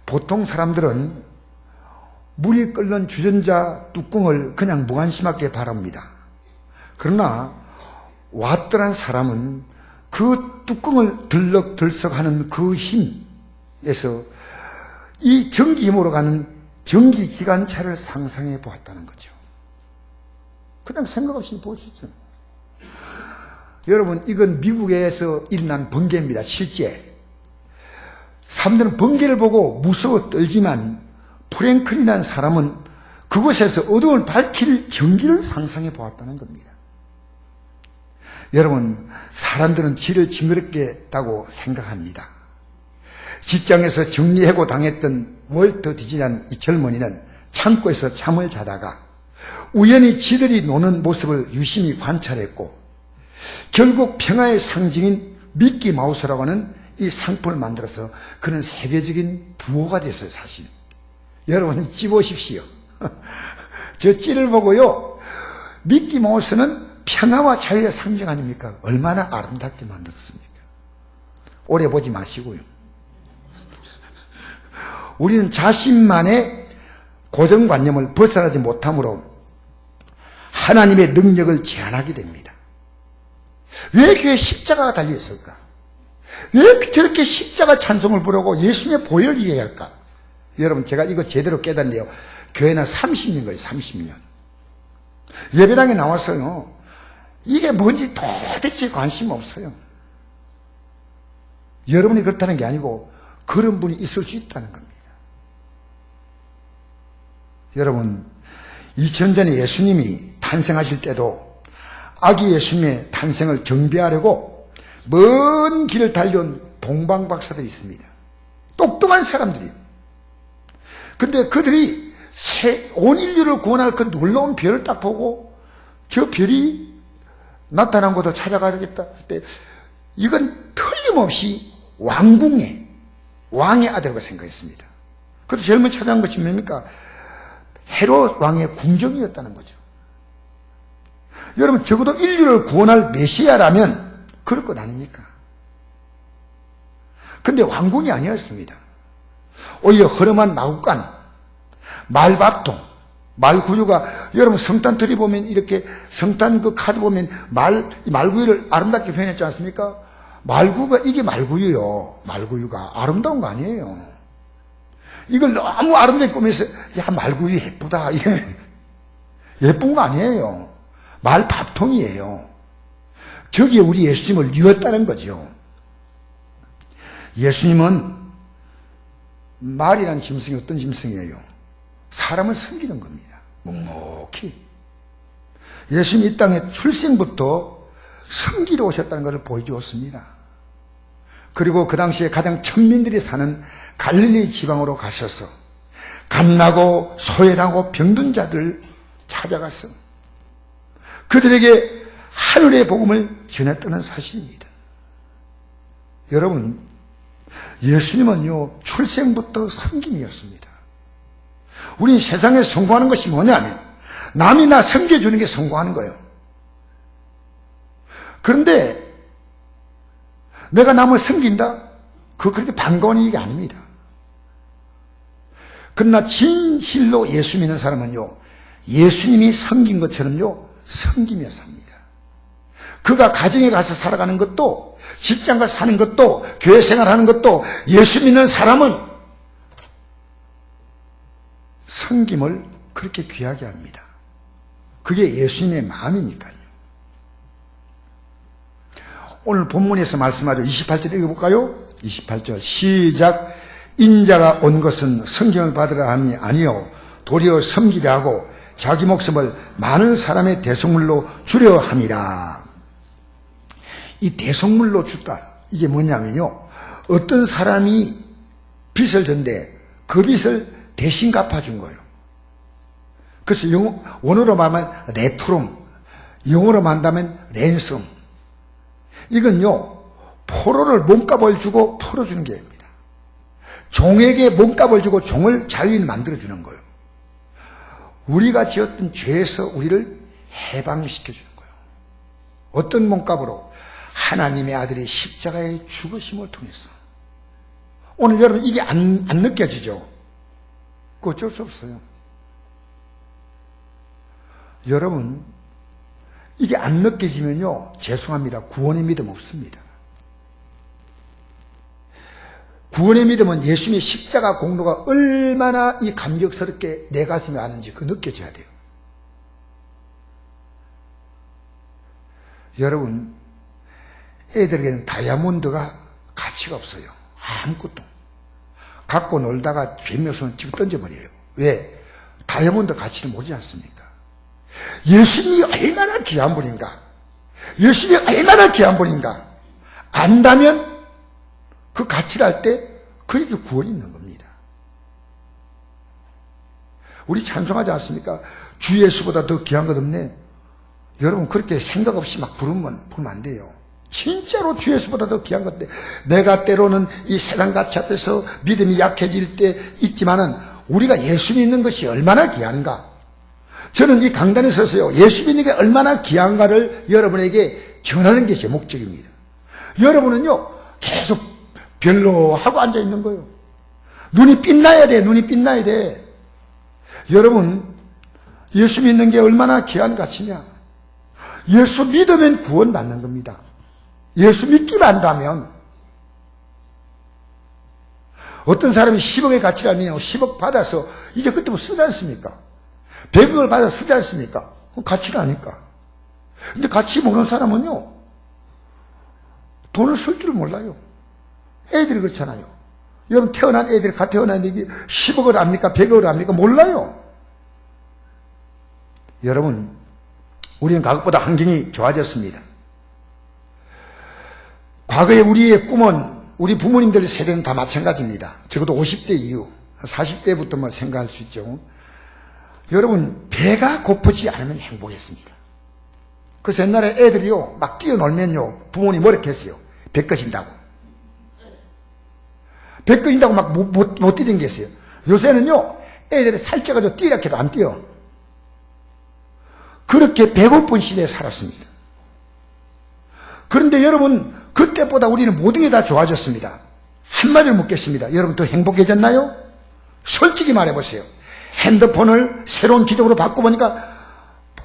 보통 사람들은 물이 끓는 주전자 뚜껑을 그냥 무관심하게 바랍니다. 그러나 왔더란 사람은 그 뚜껑을 들썩들썩하는 그 힘에서 이 전기 힘으로 가는 전기기관차를 상상해 보았다는 거죠. 그냥 생각 없이 볼 수 있죠. 여러분, 이건 미국에서 일어난 번개입니다. 실제 사람들은 번개를 보고 무서워 떨지만 프랭클이라는 사람은 그곳에서 어둠을 밝힐 전기를 상상해 보았다는 겁니다. 여러분, 사람들은 지를 징그럽게 했다고 생각합니다. 직장에서 정리해고 당했던 월터 디즈니라는 이 젊은이는 창고에서 잠을 자다가 우연히 지들이 노는 모습을 유심히 관찰했고 결국 평화의 상징인 미키 마우스라고 하는 이 상품을 만들어서 그는 세계적인 부호가 됐어요, 사실. 여러분, 찌보십시오. 저 찌를 보고요, 미키 마우스는 평화와 자유의 상징 아닙니까? 얼마나 아름답게 만들었습니까? 오래 보지 마시고요. 우리는 자신만의 고정관념을 벗어나지 못함으로 하나님의 능력을 제한하게 됩니다. 왜 교회에 십자가가 달려있을까? 왜 저렇게 십자가 찬송을 부르고 예수님의 보혈을 이해할까? 여러분, 제가 이거 제대로 깨닫는데요, 교회는 30년 거예요. 30년. 예배당에 나와서요, 이게 뭔지 도대체 관심 없어요. 여러분이 그렇다는 게 아니고 그런 분이 있을 수 있다는 겁니다. 여러분, 2000년 전에 예수님이 탄생하실 때도 아기 예수님의 탄생을 경배하려고 먼 길을 달려온 동방박사들이 있습니다. 똑똑한 사람들이에요. 근데 그들이 온 인류를 구원할 그 놀라운 별을 딱 보고 저 별이 나타난 곳을 찾아가야겠다 할 때 이건 틀림없이 왕궁의 왕의 아들과 생각했습니다. 그래서 제일 먼저 찾아간 것이 뭡니까? 헤롯 왕의 궁정이었다는 거죠. 여러분, 적어도 인류를 구원할 메시아라면 그럴 것 아닙니까? 근데 왕궁이 아니었습니다. 오히려 허름한 마구간, 말밥통, 말구유가, 여러분 성탄트리 보면 이렇게 성탄 그 카드 보면 말구유를 아름답게 표현했지 않습니까? 말구가, 이게 말구유요. 말구유가 아름다운 거 아니에요. 이걸 너무 아름답게 꾸며서, 야, 말구유 예쁘다. 이게 예쁜 거 아니에요. 말밥통이에요. 저기에 우리 예수님을 뉘었다는 거죠. 예수님은 말이란 짐승이 어떤 짐승이에요? 사람을 섬기는 겁니다. 묵묵히. 예수님이 이 땅에 출생부터 섬기러 오셨다는 것을 보여주었습니다. 그리고 그 당시에 가장 천민들이 사는 갈릴리 지방으로 가셔서 갓나고 소외당하고 병든 자들을 찾아가서 그들에게 하늘의 복음을 전했다는 사실입니다. 여러분, 예수님은요, 출생부터 섬김이었습니다. 우린 세상에 성공하는 것이 뭐냐면 남이 나 섬겨주는 게 성공하는 거예요. 그런데 내가 남을 섬긴다? 그거 그렇게 반가운 일이 아닙니다. 그러나 진실로 예수 믿는 사람은요, 예수님이 섬긴 것처럼요, 섬기며 삽니다. 그가 가정에 가서 살아가는 것도, 직장 가서 사는 것도, 교회 생활하는 것도, 예수 믿는 사람은 섬김을 그렇게 귀하게 합니다. 그게 예수님의 마음이니까요. 오늘 본문에서 말씀하죠. 28절 읽어볼까요? 28절 시작. 인자가 온 것은 섬김을 받으라 함이 아니요 도리어 섬기려 하고 자기 목숨을 많은 사람의 대속물로 주려 함이라. 이 대속물로 주다, 이게 뭐냐면요, 어떤 사람이 빚을 졌는데 그 빚을 대신 갚아준 거예요. 그래서 원어로 말하면 레트롬, 영어로 말한다면 랜섬. 이건요, 포로를 몸값을 주고 풀어주는 게 아닙니다. 종에게 몸값을 주고 종을 자유인 만들어주는 거예요. 우리가 지었던 죄에서 우리를 해방시켜주는 거예요. 어떤 몸값으로? 하나님의 아들이 십자가의 죽으심을 통해서 오늘 여러분 이게 안 느껴지죠? 그 어쩔 수 없어요. 여러분, 이게 안 느껴지면요, 죄송합니다. 구원의 믿음 없습니다. 구원의 믿음은 예수님의 십자가 공로가 얼마나 이 감격스럽게 내 가슴에 아는지 그 느껴져야 돼요. 여러분, 애들에게는 다이아몬드가 가치가 없어요. 아무것도. 갖고 놀다가 뱀명수는 집어 던져버려요. 왜? 다이아몬드 가치를 모르지 않습니까? 예수님이 얼마나 귀한 분인가? 예수님이 얼마나 귀한 분인가? 안다면 그 가치를 알 때 그에게 구원이 있는 겁니다. 우리 찬송하지 않습니까? 주 예수보다 더 귀한 것 없네. 여러분 그렇게 생각 없이 막 부르면 안 돼요. 진짜로 주 예수보다 더 귀한 건데, 내가 때로는 이 세상 가치 앞에서 믿음이 약해질 때 있지만은 우리가 예수 믿는 것이 얼마나 귀한가? 저는 이 강단에 서서요, 예수 믿는 게 얼마나 귀한가를 여러분에게 전하는 게 제 목적입니다. 여러분은요, 계속 별로 하고 앉아 있는 거예요. 눈이 빛나야 돼, 눈이 빛나야 돼. 여러분, 예수 믿는 게 얼마나 귀한 가치냐? 예수 믿으면 구원받는 겁니다. 예수 믿기만 한다면. 어떤 사람이 10억의 가치를 알느냐고 10억 받아서 이제 그때부터 쓰지 않습니까? 100억을 받아서 쓰지 않습니까? 그건 가치가 아닐까? 근데 가치 모르는 사람은요, 돈을 쓸 줄 몰라요. 애들이 그렇잖아요. 여러분 태어난 애들이 갓 태어난 애들이 10억을 압니까? 100억을 압니까? 몰라요. 여러분, 우리는 과거보다 환경이 좋아졌습니다. 과거에 우리의 꿈은, 우리 부모님들 세대는 다 마찬가지입니다. 적어도 50대 이후, 40대부터 생각할 수 있죠. 여러분, 배가 고프지 않으면 행복했습니다. 그래서 옛날에 애들이요, 막 뛰어놀면요, 부모님 뭐라 했어요? 배 꺼진다고. 배 꺼진다고 막 못 뛰댕겼어요. 요새는요, 애들이 살쪄가지고 뛰라 해도 안 뛰어. 그렇게 배고픈 시대에 살았습니다. 그런데 여러분, 그때보다 우리는 모든 게 다 좋아졌습니다. 한마디로 묻겠습니다. 여러분 더 행복해졌나요? 솔직히 말해보세요. 핸드폰을 새로운 기종으로 바꿔보니까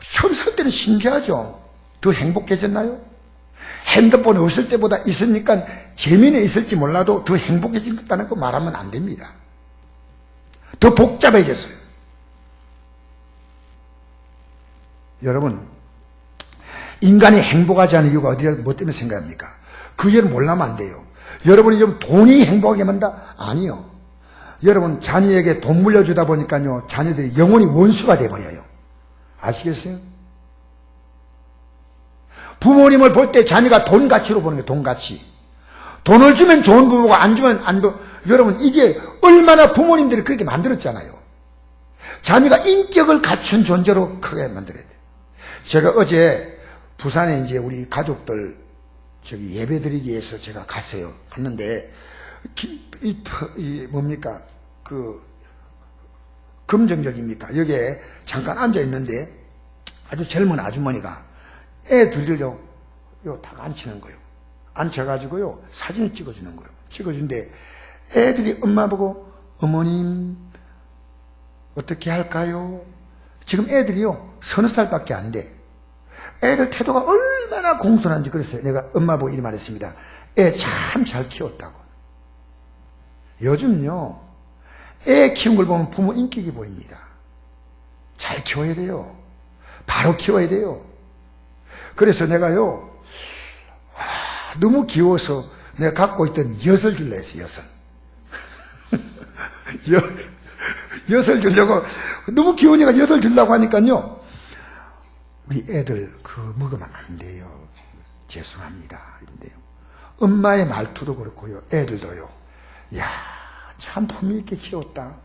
처음 살 때는 신기하죠. 더 행복해졌나요? 핸드폰이 없을 때보다 있으니까 재미는 있을지 몰라도 더 행복해졌다는 거 말하면 안 됩니다. 더 복잡해졌어요. 여러분, 인간이 행복하지 않은 이유가 뭐 때문에 생각합니까? 그 이유를 몰라면 안 돼요. 여러분이 좀 돈이 행복하게 만다? 아니요. 여러분, 자녀에게 돈 물려주다 보니까요, 자녀들이 영원히 원수가 돼버려요. 아시겠어요? 부모님을 볼 때 자녀가 돈 가치로 보는 거예요, 돈 가치. 돈을 주면 좋은 부모고 안 주면 안 부. 여러분, 이게 얼마나 부모님들이 그렇게 만들었잖아요. 자녀가 인격을 갖춘 존재로 크게 만들어야 돼요. 제가 어제 부산에 이제 우리 가족들 예배 드리기 위해서 제가 갔어요. 갔는데, 뭡니까? 금정역입니까? 여기에 잠깐 앉아 있는데, 아주 젊은 아주머니가 애 둘이요, 딱 앉히는 거예요. 앉혀가지고요, 사진을 찍어주는 거예요. 찍어준데, 애들이 엄마 보고, 어머님, 어떻게 할까요? 지금 애들이요, 30살밖에 안 돼. 애들 태도가 얼마나 공손한지 그랬어요. 내가 엄마 보고 이렇게 말했습니다. 애 참 잘 키웠다고. 요즘요, 애 키운 걸 보면 부모 인격이 보입니다. 잘 키워야 돼요. 바로 키워야 돼요. 그래서 내가요, 너무 귀여워서 내가 갖고 있던 엿을 줄라 했어요, 엿을. 엿을 주려고, 너무 귀여우니까 엿을 주려고 하니까요, 우리 애들 먹으면 안 돼요. 죄송합니다. 이런데요. 엄마의 말투도 그렇고요, 애들도요. 야, 참 품위 있게 키웠다.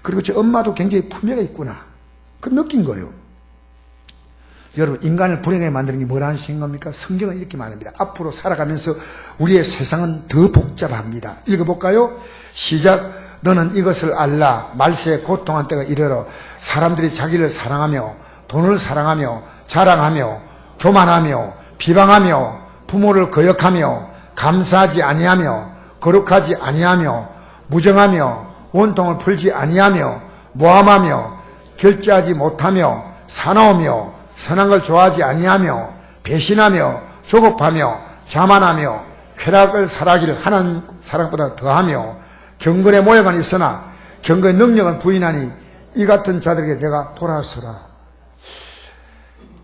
그리고 제 엄마도 굉장히 품위가 있구나. 그 느낀 거예요. 여러분, 인간을 불행하게 만드는 게 뭐라는 식인 겁니까? 성경은 이렇게 말합니다. 앞으로 살아가면서 우리의 세상은 더 복잡합니다. 읽어볼까요? 시작. 너는 이것을 알라. 말세에 고통한 때가 이르러 사람들이 자기를 사랑하며 돈을 사랑하며 자랑하며 교만하며 비방하며 부모를 거역하며 감사하지 아니하며 거룩하지 아니하며 무정하며 원통을 풀지 아니하며 모함하며 결제하지 못하며 사나우며 선한 걸 좋아하지 아니하며 배신하며 조급하며 자만하며 쾌락을 사랑하기를 하는 사랑보다 더하며 경건의 모양은 있으나 경건의 능력은 부인하니 이 같은 자들에게 내가 돌아서라.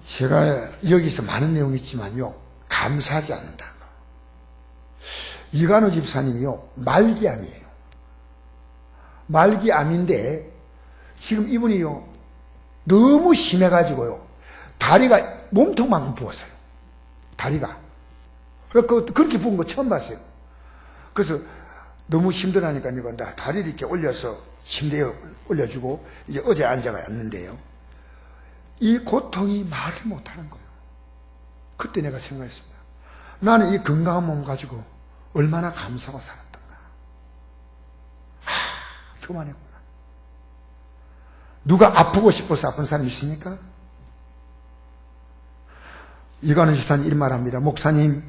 제가 여기서 많은 내용이 있지만요, 감사하지 않는다. 이관우 집사님이요, 말기암이에요. 말기암인데 지금 이분이요, 너무 심해가지고요, 다리가 몸통만큼 부었어요. 다리가. 그렇게 부은 거 처음 봤어요. 그래서 너무 힘들어하니까 이거 다리를 이렇게 올려서 침대에 올려주고 이제 어제 앉아가 왔는데요, 이 고통이 말을 못하는 거예요. 그때 내가 생각했습니다. 나는 이 건강한 몸 가지고 얼마나 감사하고 살았던가. 교만했구나. 누가 아프고 싶어서 아픈 사람 있습니까? 이관우 집사님 이런 말합니다. 목사님,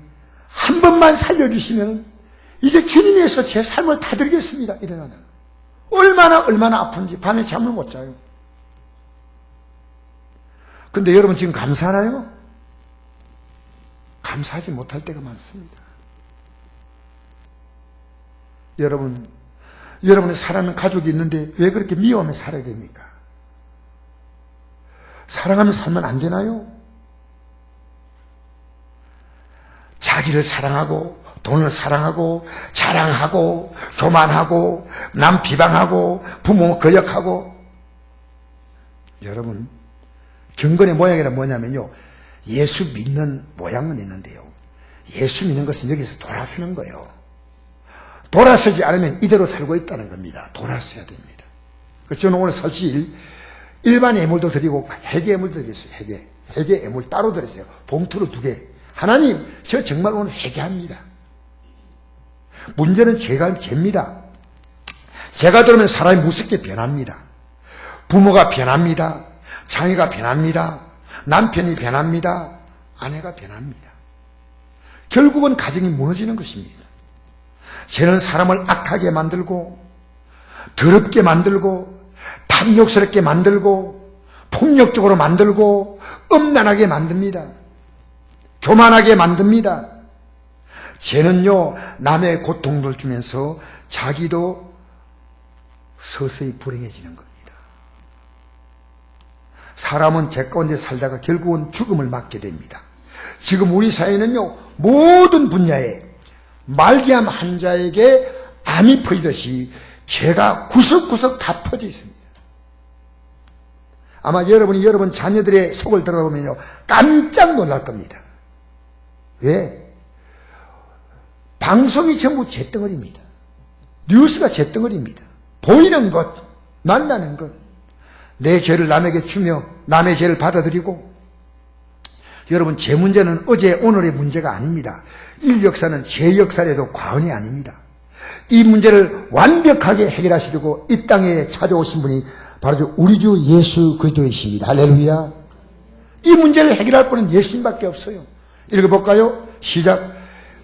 한 번만 살려주시면 이제 주님에서 제 삶을 다 드리겠습니다. 이러잖아요. 얼마나 아픈지 밤에 잠을 못 자요. 근데 여러분 지금 감사하나요? 감사하지 못할 때가 많습니다. 여러분의 사랑하는 가족이 있는데 왜 그렇게 미워하며 살아야 됩니까? 사랑하며 살면 안 되나요? 자기를 사랑하고 돈을 사랑하고 자랑하고 교만하고 남 비방하고 부모 거역하고. 여러분, 경건의 모양이란 뭐냐면요, 예수 믿는 모양은 있는데요, 예수 믿는 것은 여기서 돌아서는 거예요. 돌아서지 않으면 이대로 살고 있다는 겁니다. 돌아서야 됩니다. 저는 오늘 사실 일반 예물도 드리고 회개 예물도 드렸어요. 회개 예물 따로 드렸어요. 봉투를 2개. 하나님, 저 정말 오늘 회개합니다. 문제는 죄입니다. 죄가 들어오면 사람이 무섭게 변합니다. 부모가 변합니다. 자녀가 변합니다. 남편이 변합니다. 아내가 변합니다. 결국은 가정이 무너지는 것입니다. 죄는 사람을 악하게 만들고 더럽게 만들고 탐욕스럽게 만들고 폭력적으로 만들고 음란하게 만듭니다. 교만하게 만듭니다. 죄는요, 남의 고통을 주면서 자기도 서서히 불행해지는 겁니다. 사람은 죄 가운데 살다가 결국은 죽음을 맞게 됩니다. 지금 우리 사회는요, 모든 분야에 말기암 환자에게 암이 퍼지듯이 죄가 구석구석 다 퍼져 있습니다. 아마 여러분이 여러분 자녀들의 속을 들어보면요, 깜짝 놀랄 겁니다. 왜? 방송이 전부 잿덩어리입니다. 뉴스가 잿덩어리입니다. 보이는 것, 만나는 것, 내 죄를 남에게 주며 남의 죄를 받아들이고. 여러분, 죄 문제는 어제 오늘의 문제가 아닙니다. 인류 역사는 죄 역사에도 과언이 아닙니다. 이 문제를 완벽하게 해결하시려고 이 땅에 찾아오신 분이 바로 우리 주 예수 그리스도이십니다. 할렐루야. 이 문제를 해결할 분은 예수님밖에 없어요. 읽어볼까요? 시작.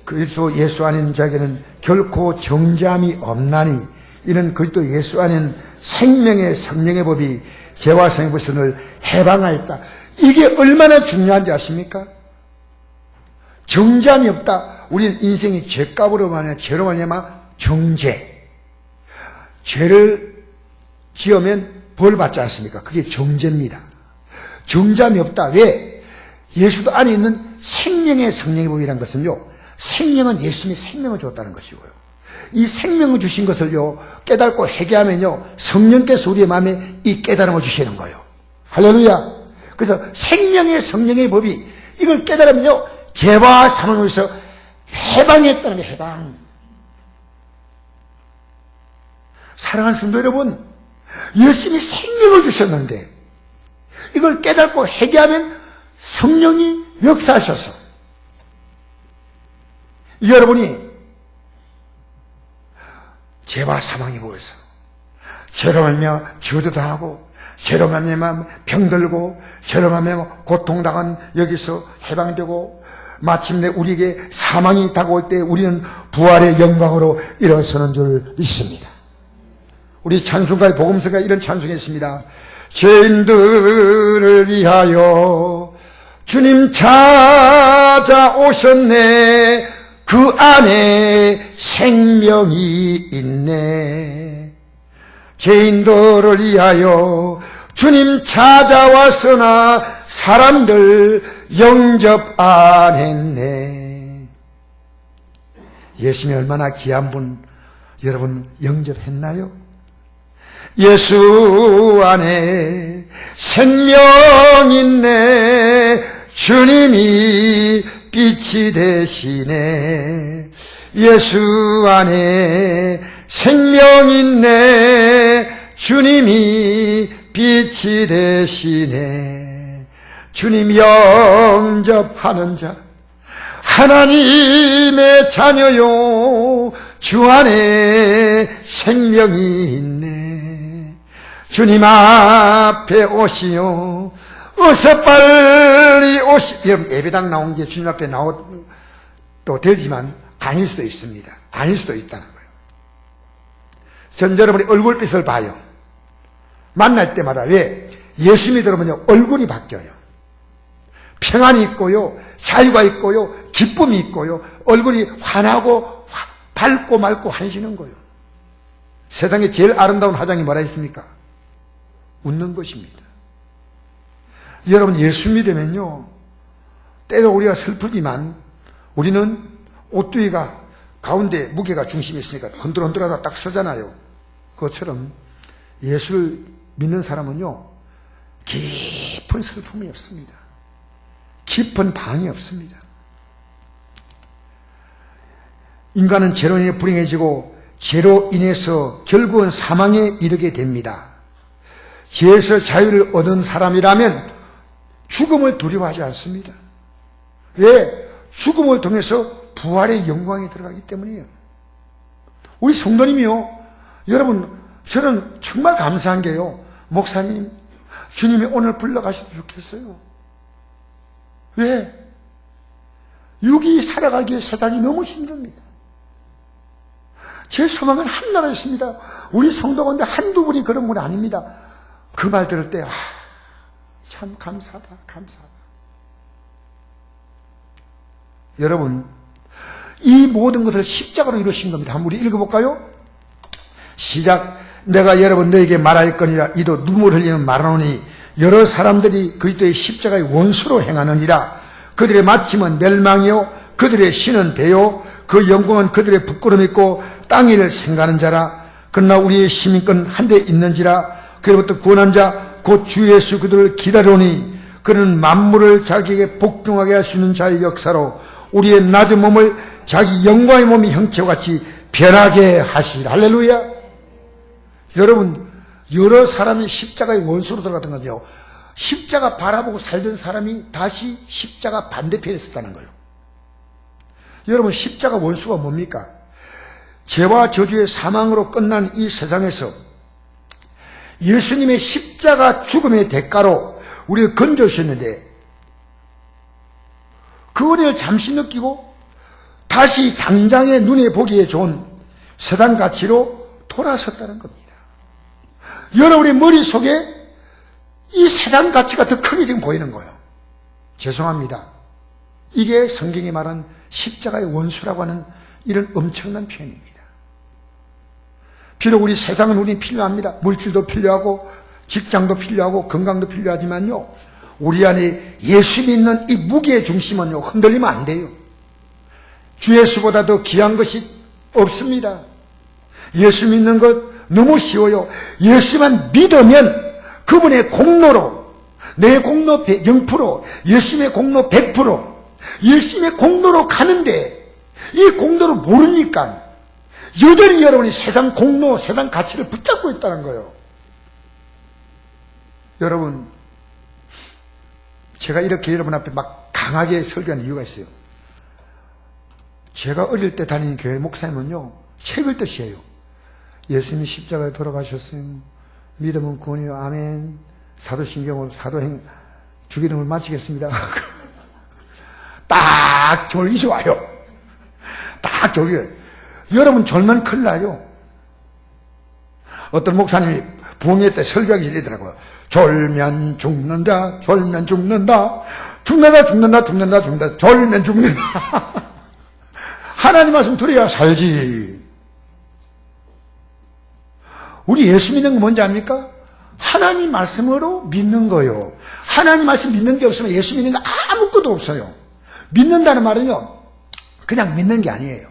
그리스도 예수 안에 자에게는 결코 정죄함이 없나니 이는 그리스도 예수 안에는 생명의 성령의 법이 죄와 생의 벗음을 해방하였다. 이게 얼마나 중요한지 아십니까? 정죄함이 없다. 우리는 인생이 죄값으로 말하냐, 죄로 말하냐, 정죄. 죄를 지으면 벌 받지 않습니까? 그게 정죄입니다. 정죄함이 없다. 왜? 예수도 안에 있는 생명의 성령의 법이라는 것은요, 생명은 예수님이 생명을 줬다는 것이고요, 이 생명을 주신 것을요 깨닫고 회개하면요 성령께서 우리의 마음에 이 깨달음을 주시는 거예요. 할렐루야. 그래서 생명의 성령의 법이 이걸 깨달으면요 죄와 사망에서 해방했다는 거예요. 해방. 사랑하는 성도 여러분, 예수님이 생명을 주셨는데 이걸 깨닫고 회개하면 성령이 역사하셔서 여러분이 죄와 사망이 보여서 죄로 말미암아 저주도 하고 죄로 말미암아 병들고 죄로 말미암아 고통당한 여기서 해방되고 마침내 우리에게 사망이 다가올 때 우리는 부활의 영광으로 일어서는 줄 믿습니다. 우리 찬송가의 복음서가 이런 찬송이 있습니다. 죄인들을 위하여 주님 찾아오셨네. 그 안에 생명이 있네. 죄인들을 위하여 주님 찾아왔으나 사람들 영접 안 했네. 예수님이 얼마나 귀한 분 여러분 영접했나요? 예수 안에 생명 있네. 주님이 빛이 되시네. 예수 안에 생명 있네. 주님이 빛이 되시네. 주님 영접하는 자 하나님의 자녀요. 주 안에 생명이 있네. 주님 앞에 오시오. 어서 빨리 오시. 여러분 예배당 나온 게 주님 앞에 나와도 되지만 아닐 수도 있습니다. 아닐 수도 있다는 거예요. 전 여러분이 얼굴빛을 봐요. 만날 때마다. 왜? 예수 믿으면요 얼굴이 바뀌어요. 평안이 있고요, 자유가 있고요, 기쁨이 있고요, 얼굴이 환하고 밝고 맑고 환해지는 거예요. 세상에 제일 아름다운 화장이 뭐라 했습니까? 웃는 것입니다. 여러분 예수 믿으면요 때로 우리가 슬프지만 우리는 옷두이가 가운데 무게가 중심에 있으니까 흔들흔들하다 딱 서잖아요. 그것처럼 예수를 믿는 사람은요 깊은 슬픔이 없습니다. 깊은 방이 없습니다. 인간은 죄로 인해 불행해지고 죄로 인해서 결국은 사망에 이르게 됩니다. 죄에서 자유를 얻은 사람이라면 죽음을 두려워하지 않습니다. 왜? 죽음을 통해서 부활의 영광에 들어가기 때문이에요. 우리 성도님이요, 여러분 저는 정말 감사한 게요, 목사님 주님이 오늘 불러가셔도 좋겠어요. 왜? 육이 살아가기에 세상이 너무 힘듭니다. 제 소망은 한 나라 있습니다. 우리 성도 가운데 한두 분이 그런 분 아닙니다. 그 말 들을 때 참 감사하다, 감사하다. 여러분 이 모든 것을 십자가로 이루신 겁니다. 한번 우리 읽어볼까요? 시작. 내가 여러분 너에게 말하였거니와 이도 눈물 흘리면 말하노니 여러 사람들이 그리스도의 십자가의 원수로 행하느니라. 그들의 마침은 멸망이요 그들의 신은 배요 그 영광은 그들의 부끄러움이고 땅 위를 생각하는 자라. 그러나 우리의 시민권 한 대 있는지라. 그로부터 구원한 자 곧 주 예수 그들을 기다려오니 그는 만물을 자기에게 복종하게 할 수 있는 자의 역사로 우리의 낮은 몸을 자기 영광의 몸이 형체와 같이 변하게 하시리라. 할렐루야. 여러분 여러 사람이 십자가의 원수로 들어갔던 건요, 십자가 바라보고 살던 사람이 다시 십자가 반대편에 있었다는 거예요. 여러분 십자가 원수가 뭡니까? 죄와 저주의 사망으로 끝난 이 세상에서 예수님의 십자가 죽음의 대가로 우리를 건져주셨는데 그 은혜를 잠시 느끼고 다시 당장의 눈에 보기에 좋은 세상 가치로 돌아섰다는 겁니다. 여러분의 머릿속에 이 세상 가치가 더 크게 지금 보이는 거예요. 죄송합니다. 이게 성경이 말하는 십자가의 원수라고 하는 이런 엄청난 표현입니다. 비록 우리 세상은 우리 필요합니다. 물질도 필요하고 직장도 필요하고 건강도 필요하지만요, 우리 안에 예수 믿는 이 무게의 중심은요 흔들리면 안 돼요. 주 예수보다 더 귀한 것이 없습니다. 예수 믿는 것 너무 쉬워요. 예수만 믿으면 그분의 공로로, 내 공로 0%, 예수님의 공로 100%, 예수님의 공로로 가는데 이 공로를 모르니까 여전히 여러분이 세상 공로, 세상 가치를 붙잡고 있다는 거예요. 여러분, 제가 이렇게 여러분 앞에 막 강하게 설교하는 이유가 있어요. 제가 어릴 때 다니는 교회 목사님은요 책을 뜻이에요. 예수님이 십자가에 돌아가셨어요. 믿음은 구원이요. 아멘. 사도신경으로 사도행 주기도문을 마치겠습니다. 딱 졸기시 와요. 딱 졸겨요. 여러분 졸면 큰일 나요. 어떤 목사님이 부흥회 때 설교하기 이러더라고요. 졸면 죽는다, 졸면 죽는다, 죽는다, 죽는다, 죽는다, 죽는다, 졸면 죽는다. 하나님 말씀 들어야 살지. 우리 예수 믿는 건 뭔지 압니까? 하나님 말씀으로 믿는 거요. 하나님 말씀 믿는 게 없으면 예수 믿는 거 아무것도 없어요. 믿는다는 말은요, 그냥 믿는 게 아니에요.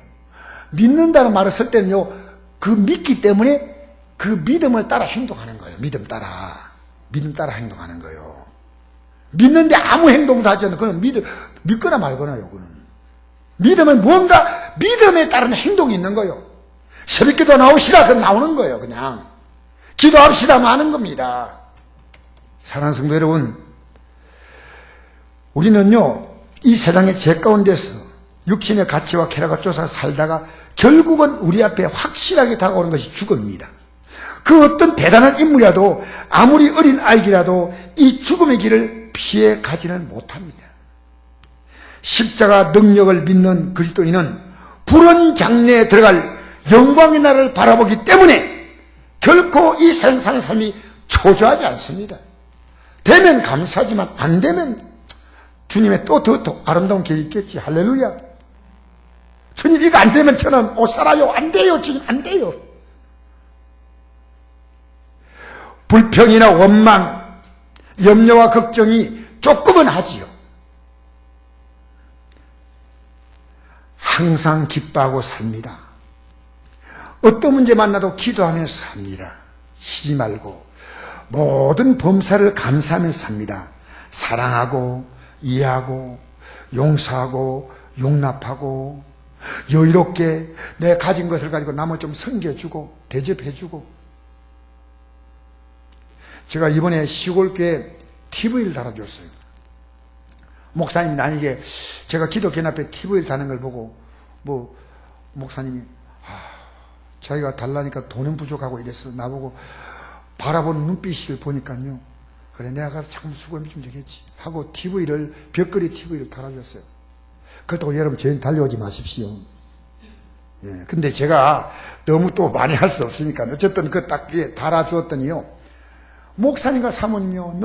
믿는다는 말을 쓸 때는요, 그 믿기 때문에 그 믿음을 따라 행동하는 거예요. 믿음 따라 행동하는 거예요. 믿는데 아무 행동도 하지 않는, 그건 믿거나 말거나요, 그는. 믿음은 뭔가 믿음에 따른 행동이 있는 거예요. 새벽기도 나옵시다, 그럼 나오는 거예요, 그냥. 기도합시다, 하는 겁니다. 사랑하는 성도 여러분, 우리는요, 이 세상의 죄 가운데서 육신의 가치와 쾌락을 쫓아 살다가 결국은 우리 앞에 확실하게 다가오는 것이 죽음입니다. 그 어떤 대단한 인물이라도, 아무리 어린 아이라도 이 죽음의 길을 피해 가지는 못합니다. 십자가 능력을 믿는 그리스도인은 푸른 장래에 들어갈 영광의 날을 바라보기 때문에 결코 이 세상 사는 삶이 초조하지 않습니다. 되면 감사하지만 안 되면 주님의 또 더 아름다운 길이 있겠지. 할렐루야. 주님, 이거 안 되면 저는 못 살아요. 안 돼요. 주님, 안 돼요. 불평이나 원망, 염려와 걱정이 조금은 하지요. 항상 기뻐하고 삽니다. 어떤 문제 만나도 기도하면서 삽니다. 쉬지 말고 모든 범사를 감사하면서 삽니다. 사랑하고 이해하고 용서하고 용납하고 여유롭게 내 가진 것을 가지고 남을 좀 섬겨주고 대접해주고. 제가 이번에 시골교회 TV를 달아줬어요. 목사님이 나에게, 제가 기독교 앞에 TV를 다는 걸 보고 목사님이 자기가 달라니까 돈은 부족하고 이래서 나보고 바라보는 눈빛을 보니까요, 그래 내가 가서 참 수고하면 좀 되겠지 하고 벽걸이 TV를 달아줬어요. 그렇다고 여러분 저희 달려오지 마십시오. 예, 근데 제가 너무 또 많이 할 수 없으니까 어쨌든 그 딱 달아주었더니요, 목사님과 사모님이요,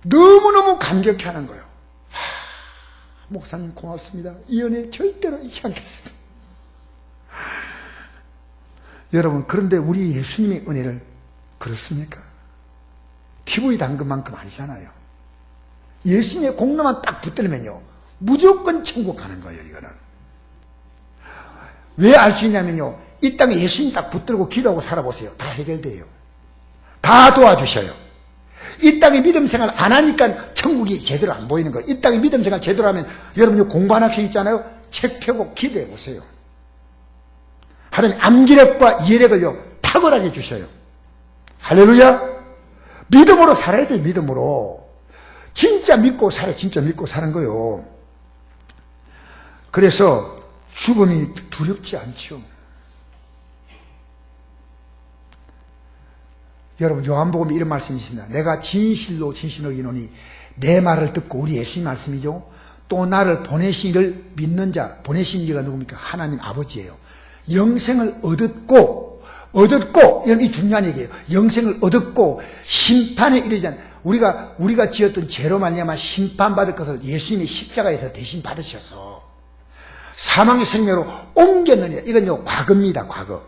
너무너무 감격해 하는 거예요. 목사님 고맙습니다. 이 은혜 절대로 잊지 않겠습니다. 여러분, 그런데 우리 예수님의 은혜를 그렇습니까? TV 당근만큼 아니잖아요. 예수님의 공로만 딱 붙들면요, 무조건 천국 가는 거예요. 이거는 왜 알 수 있냐면요, 이 땅에 예수님 딱 붙들고 기도하고 살아보세요. 다 해결돼요. 다 도와주셔요. 이 땅에 믿음 생활 안 하니까 천국이 제대로 안 보이는 거예요. 이 땅에 믿음 생활 제대로 하면, 여러분 공부하는 학생 있잖아요. 책 펴고 기도해 보세요. 하나님 암기력과 이해력을요 탁월하게 주셔요. 할렐루야. 믿음으로 살아야 돼요. 믿음으로. 진짜 믿고 살아요. 진짜 믿고 사는 거예요. 그래서 죽음이 두렵지 않죠. 여러분, 요한복음에 이런 말씀이 있습니다. 내가 진실로 이노니 내 말을 듣고, 우리 예수님 말씀이죠, 또 나를 보내신 이를 믿는 자, 보내신 이가 누굽니까? 하나님 아버지예요. 영생을 얻었고, 이 중요한 얘기예요. 영생을 얻었고 심판에 이르지 않, 우리가 지었던 죄로 말미암아 심판받을 것을 예수님이 십자가에서 대신 받으셔서 사망의 생명으로 옮겼느니라. 이건요 과거입니다. 과거.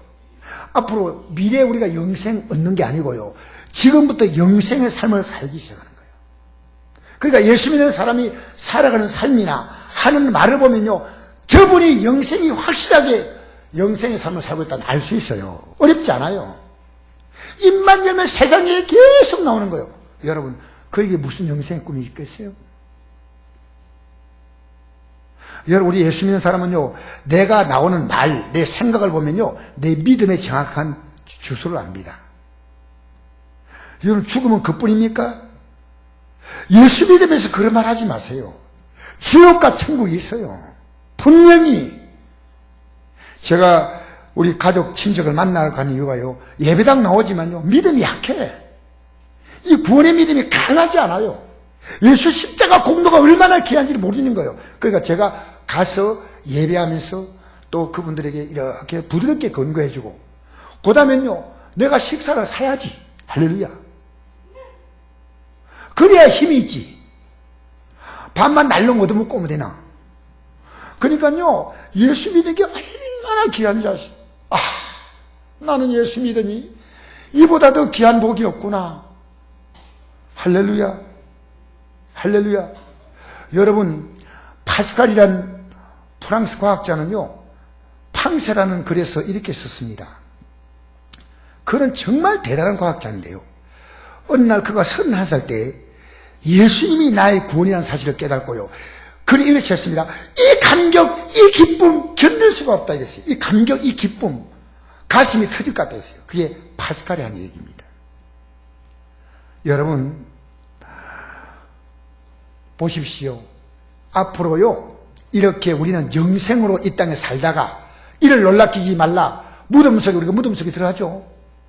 앞으로 미래에 우리가 영생 얻는 게 아니고요, 지금부터 영생의 삶을 살기 시작하는 거예요. 그러니까 예수 믿는 사람이 살아가는 삶이나 하는 말을 보면요, 저분이 영생이 확실하게 영생의 삶을 살고 있다는 알 수 있어요. 어렵지 않아요. 입만 열면 세상에 계속 나오는 거예요. 여러분, 그에게 무슨 영생의 꿈이 있겠어요? 여러분, 우리 예수 믿는 사람은요, 내가 나오는 말, 내 생각을 보면요, 내 믿음의 정확한 주소를 압니다. 여러분, 죽음은 그뿐입니까? 예수 믿으면서 그런 말 하지 마세요. 지옥과 천국이 있어요. 분명히. 제가 우리 가족, 친척을 만나러 가는 이유가요, 예배당 나오지만요, 믿음이 약해. 이 구원의 믿음이 강하지 않아요. 예수 십자가 공로가 얼마나 귀한지를 모르는 거예요. 그러니까 제가 가서 예배하면서 또 그분들에게 이렇게 부드럽게 권고해주고, 그 다음엔요, 내가 식사를 사야지. 할렐루야. 그래야 힘이 있지. 밥만 날로 얻어먹고 오면 되나? 그러니까요, 예수 믿는 게 얼마나 귀한 자식. 나는 예수 믿으니 이보다 더 귀한 복이 없구나. 할렐루야. 할렐루야. 여러분, 파스칼이란 프랑스 과학자는요, 팡세라는 글에서 이렇게 썼습니다. 그는 정말 대단한 과학자인데요, 어느 날 그가 31살 때 예수님이 나의 구원이라는 사실을 깨닫고요, 그를 이렇게 했습니다. 이 감격, 이 기쁨 견딜 수가 없다 이랬어요. 이 감격, 이 기쁨, 가슴이 터질 것 같다 했어요. 그게 파스칼이 한 얘기입니다. 여러분, 보십시오. 앞으로요, 이렇게 우리는 영생으로 이 땅에 살다가 이를 놀라키지 말라. 무덤 속에, 우리가 무덤 속에 들어가죠.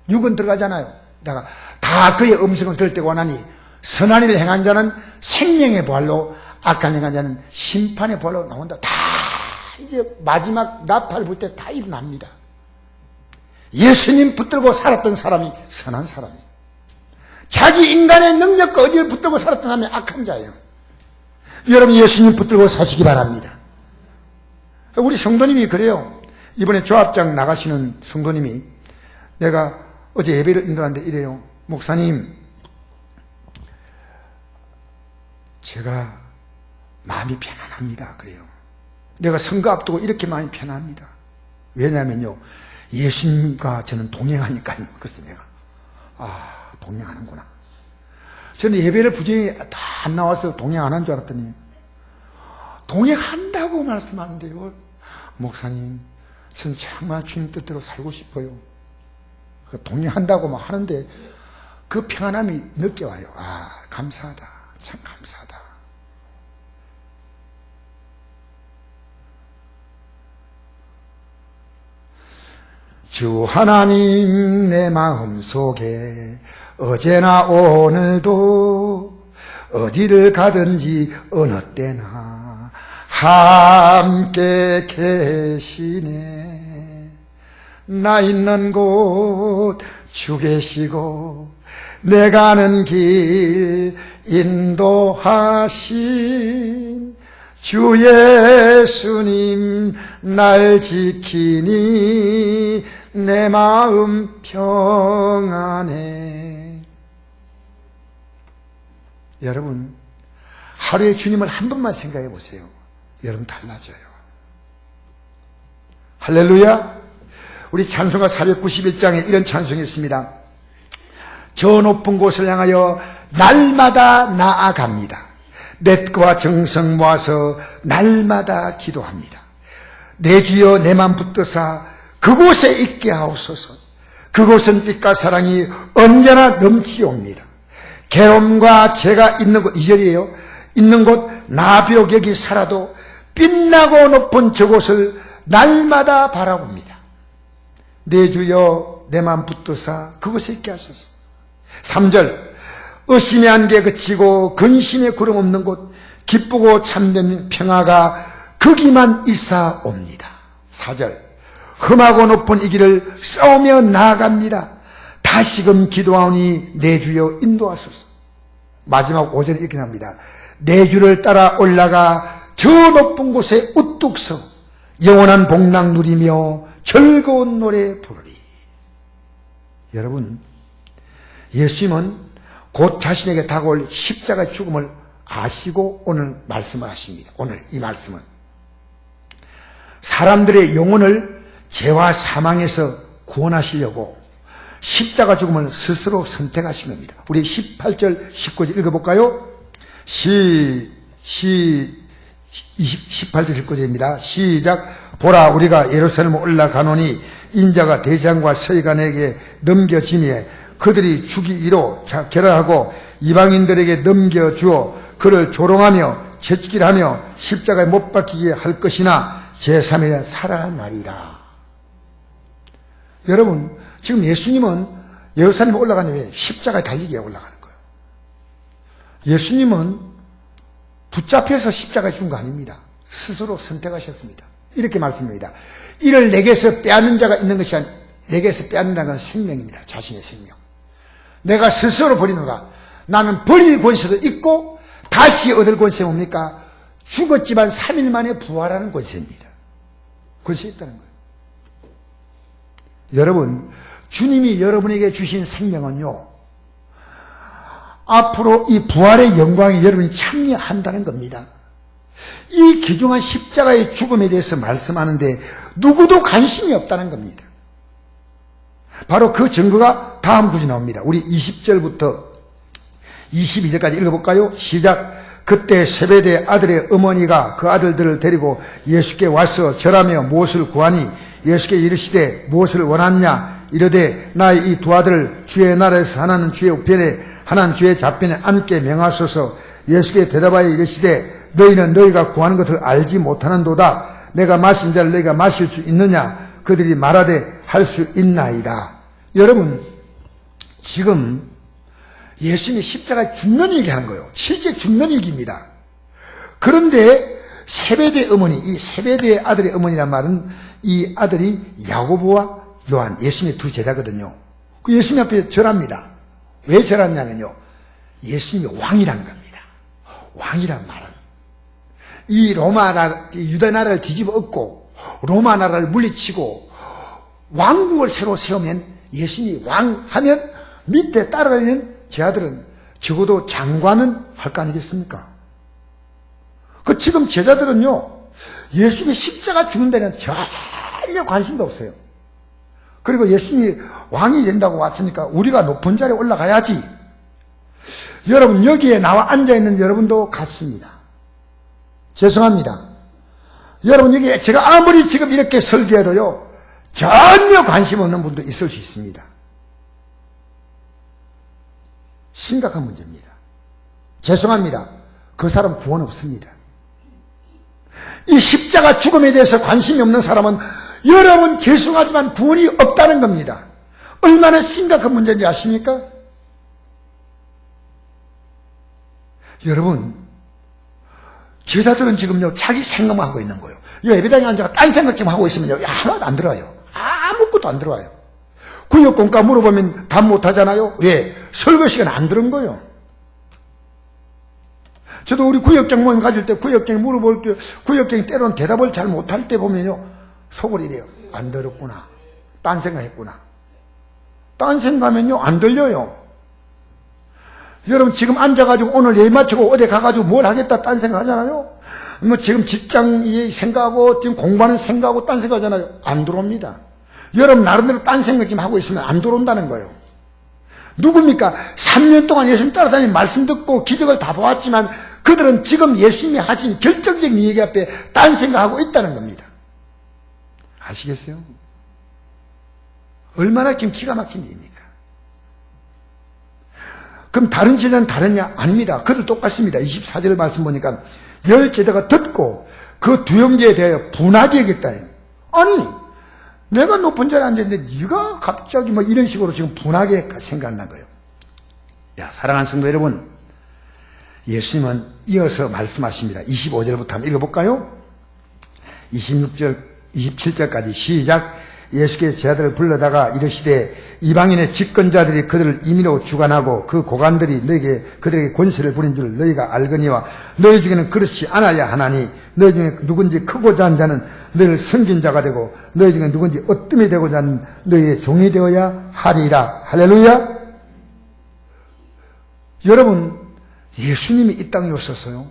육은 들어가잖아요. 다 그의 음성을 들을 때가 오나니 선한 일을 행한 자는 생명의 부활로, 악한 행한 자는 심판의 부활로 나온다. 다 이제 마지막 나팔 불 때 다 일어납니다. 예수님 붙들고 살았던 사람이 선한 사람이에요. 자기 인간의 능력과 의지를 붙들고 살았던 사람이 악한 자예요. 여러분, 예수님 붙들고 사시기 바랍니다. 우리 성도님이 그래요. 이번에 조합장 나가시는 성도님이, 내가 어제 예배를 인도하는데 이래요. 목사님, 제가 마음이 편안합니다. 그래요. 내가 선거 앞두고 이렇게 마음이 편합니다. 왜냐하면요, 예수님과 저는 동행하니까요. 그래서 내가 동행하는구나. 저는 예배를 부정히 다 안 나와서 동행 안 한 줄 알았더니 동행한다고 말씀하는데요. 목사님, 전 정말 주님 뜻대로 살고 싶어요. 동행한다고 막 하는데 그 평안함이 느껴와요. 감사하다. 참 감사하다. 주 하나님, 내 마음속에 어제나 오늘도 어디를 가든지 어느 때나 함께 계시네. 나 있는 곳 주 계시고 내 가는 길 인도하신 주 예수님 날 지키니 내 마음 평안해. 여러분, 하루에 주님을 한 번만 생각해 보세요. 여러분 달라져요. 할렐루야. 우리 찬송가 491장에 이런 찬송이 있습니다. 저 높은 곳을 향하여 날마다 나아갑니다. 넷과 정성 모아서 날마다 기도합니다. 내 주여 내 맘 붙드사 그곳에 있게 하옵소서. 그곳은 빛과 사랑이 언제나 넘치옵니다. 괴로움과 죄가 있는 곳, 2절이에요. 있는 곳, 나 비록 여기 살아도 빛나고 높은 저곳을 날마다 바라봅니다. 내 주여 내 맘 붙드사 그곳에 있게 하소서. 3절, 의심의 안개 그치고 근심의 구름 없는 곳, 기쁘고 참된 평화가 거기만 있사옵니다. 4절, 험하고 높은 이 길을 싸우며 나아갑니다. 다시금 기도하오니 내 주여 인도하소서. 마지막 5절에 이렇게 나옵니다. 내 주를 따라 올라가 저 높은 곳에 우뚝 서 영원한 복락 누리며 즐거운 노래 부르리. 여러분, 예수님은 곧 자신에게 다가올 십자가의 죽음을 아시고 오늘 말씀을 하십니다. 오늘 이 말씀은 사람들의 영혼을 죄와 사망에서 구원하시려고 십자가 죽음을 스스로 선택하신 겁니다. 우리 18절, 19절 읽어볼까요? 18절, 19절입니다. 시작. 보라, 우리가 예루살렘에 올라가노니 인자가 대장과 서기관에게 넘겨지니 그들이 죽이기로 결하고 이방인들에게 넘겨주어 그를 조롱하며 채찍질하며 십자가에 못 박히게 할 것이나 제3일에 살아나리라. 여러분, 지금 예수님은 예루살렘에 올라가는 왜 십자가에 달리기에 올라가는 거예요. 예수님은 붙잡혀서 십자가에 죽은 거 아닙니다. 스스로 선택하셨습니다. 이렇게 말씀합니다. 이를 내게서 빼앗는 자가 있는 것이 내게서 빼앗는다는 건 생명입니다. 자신의 생명. 내가 스스로 버리노라. 나는 버릴 권세도 있고 다시 얻을 권세 뭡니까? 죽었지만 3일 만에 부활하는 권세입니다. 권세 있다는 거예요. 여러분, 주님이 여러분에게 주신 생명은요, 앞으로 이 부활의 영광에 여러분이 참여한다는 겁니다. 이 귀중한 십자가의 죽음에 대해서 말씀하는데 누구도 관심이 없다는 겁니다. 바로 그 증거가 다음 구절에 나옵니다. 우리 20절부터 22절까지 읽어볼까요? 시작. 그때 세베대 아들의 어머니가 그 아들들을 데리고 예수께 와서 절하며 무엇을 구하니 예수께 이르시되 무엇을 원하냐 이르되 나의 이 두 아들을 주의 나라에서 하나는 주의 우편에 하나는 주의 좌편에 앉게 명하소서. 예수께 대답하여 이르시되 너희는 너희가 구하는 것을 알지 못하는도다. 내가 마신 자를 너희가 마실 수 있느냐? 그들이 말하되 할 수 있나이다. 여러분, 지금 예수님이 십자가에 죽는 얘기하는 거예요. 실제 죽는 얘기입니다. 그런데 세베대 어머니, 이 세베대의 아들의 어머니란 말은 이 아들이 야고보와 요한, 예수님의 두 제자거든요. 그 예수님 앞에 절합니다. 왜 절하냐면요, 예수님이 왕이란 겁니다. 왕이란 말은 이 로마나 유다 나라를 뒤집어 엎고 로마 나라를 물리치고 왕국을 새로 세우면 예수님이 왕하면 밑에 따라다니는 제자들은 적어도 장관은 할 거 아니겠습니까? 그 지금 제자들은요, 예수님이 십자가 죽는다는 전혀 관심도 없어요. 그리고 예수님이 왕이 된다고 왔으니까 우리가 높은 자리에 올라가야지. 여러분, 여기에 나와 앉아있는 여러분도 같습니다. 죄송합니다. 여러분, 여기 제가 아무리 지금 이렇게 설교해도요, 전혀 관심 없는 분도 있을 수 있습니다. 심각한 문제입니다. 죄송합니다. 그 사람 구원 없습니다. 이 십자가 죽음에 대해서 관심이 없는 사람은 여러분 죄송하지만 구원이 없다는 겁니다. 얼마나 심각한 문제인지 아십니까? 여러분, 제자들은 지금요, 자기 생각만 하고 있는 거예요. 예배당에 앉아서 딴 생각 좀 하고 있으면요, 하나도 안 들어와요. 아무것도 안 들어와요. 구역공과 물어보면 답 못하잖아요. 왜? 설교 시간 안 들은 거예요. 저도 우리 구역장 모임 가질 때 구역장이 물어볼 때 구역장이 때로는 대답을 잘 못할 때 보면요, 속을 이래요. 안 들었구나. 딴 생각했구나. 딴 생각하면요, 안 들려요. 여러분, 지금 앉아가지고 오늘 예배 마치고 어디 가가지고 뭘 하겠다 딴 생각 하잖아요. 뭐 지금 직장 생각하고 지금 공부하는 생각하고 딴 생각 하잖아요. 안 들어옵니다. 여러분 나름대로 딴 생각 좀 하고 있으면 안 들어온다는 거예요. 누굽니까? 3년 동안 예수님 따라다니는 말씀 듣고 기적을 다 보았지만 그들은 지금 예수님이 하신 결정적인 얘기 앞에 딴 생각하고 있다는 겁니다. 아시겠어요? 얼마나 지금 기가 막힌 일입니까? 그럼 다른 제자는 다르냐? 아닙니다. 그들 똑같습니다. 24절 말씀 보니까 10제자가 듣고 그 두 형제에 대하여 분하게 여겼다. 아니, 내가 높은 자리에 앉아있는데 네가 갑자기 뭐 이런 식으로 지금 분하게 생각난 거예요. 야, 사랑하는 성도 여러분, 예수님은 이어서 말씀하십니다. 25절부터 한번 읽어볼까요? 26절, 27절까지 시작. 예수께서 제자들을 불러다가 이르시되 이방인의 집권자들이 그들을 임의로 주관하고 그 고관들이 너에게 그들에게 권세를 부린 줄 너희가 알거니와 너희 중에는 그렇지 않아야 하나니 너희 중에 누군지 크고자 한 자는 너희를 섬긴 자가 되고 너희 중에 누군지 어뜸이 되고자 하는 너희의 종이 되어야 하리라. 할렐루야. 여러분, 예수님이 이 땅에 오셔서요,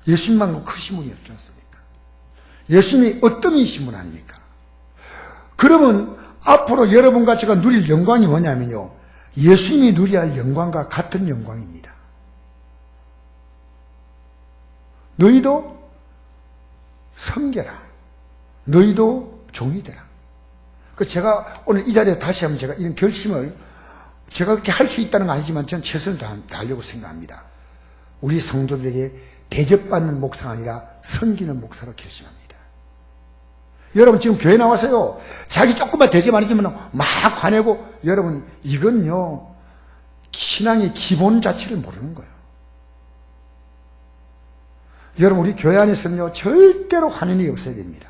예수님만큼 크신 분이 없지 않습니까? 예수님이 어뜸이신 분 아닙니까? 그러면 앞으로 여러분과 제가 누릴 영광이 뭐냐면요, 예수님이 누려야 할 영광과 같은 영광입니다. 너희도 섬겨라. 너희도 종이 되라. 제가 오늘 이 자리에 다시 한번 제가 이런 결심을, 제가 그렇게 할 수 있다는 건 아니지만 저는 최선을 다하려고 생각합니다. 우리 성도들에게 대접받는 목사가 아니라 섬기는 목사로 결심합니다. 여러분 지금 교회 나와서요, 자기 조금만 대접 안 해주면 막 화내고, 여러분 이건요, 신앙의 기본 자체를 모르는 거예요. 여러분 우리 교회 안에서는요, 절대로 화내는 일이 없어야 됩니다.